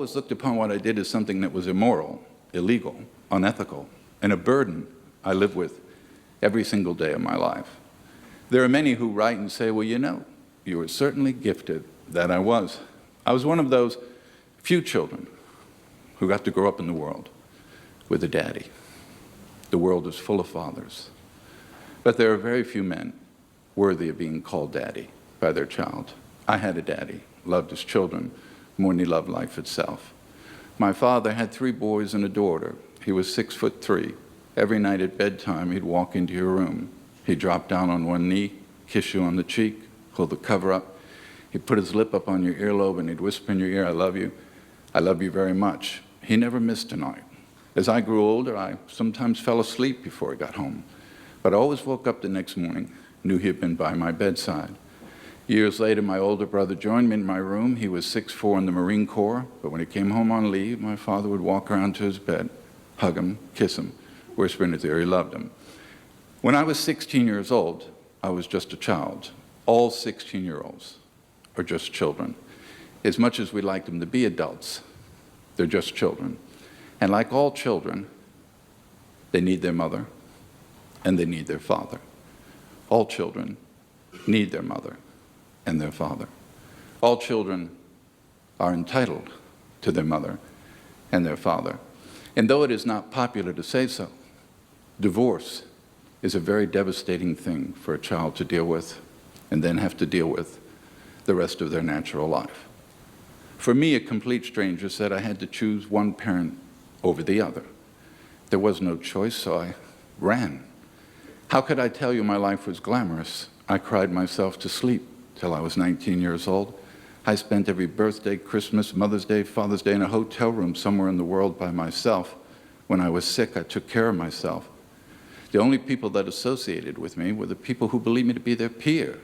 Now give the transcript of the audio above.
always looked upon what I did as something that was immoral, illegal, unethical, and a burden I live with every single day of my life. There are many who write and say, well, you know, you were certainly gifted. That I was. I was one of those few children who got to grow up in the world with a daddy. The world is full of fathers. But there are very few men worthy of being called daddy by their child. I had a daddy, loved his children more than he loved life itself. My father had 3 boys and a daughter. He was 6'3". Every night at bedtime, he'd walk into your room. He'd drop down on one knee, kiss you on the cheek, pull the cover up. He'd put his lip up on your earlobe and he'd whisper in your ear, I love you very much. He never missed a night. As I grew older, I sometimes fell asleep before he got home. But I always woke up the next morning, knew he had been by my bedside. Years later, my older brother joined me in my room. He was 6'4" in the Marine Corps, but when he came home on leave, my father would walk around to his bed, hug him, kiss him, whisper in his ear he loved him. When I was 16 years old, I was just a child. All 16-year-olds are just children. As much as we like them to be adults, they're just children. And like all children, they need their mother and they need their father. All children need their mother and their father. All children are entitled to their mother and their father. And though it is not popular to say so, divorce is a very devastating thing for a child to deal with and then have to deal with the rest of their natural life. For me, a complete stranger said I had to choose one parent over the other. There was no choice, so I ran. How could I tell you my life was glamorous? I cried myself to sleep till I was 19 years old. I spent every birthday, Christmas, Mother's Day, Father's Day in a hotel room somewhere in the world by myself. When I was sick, I took care of myself. The only people that associated with me were the people who believed me to be their peer,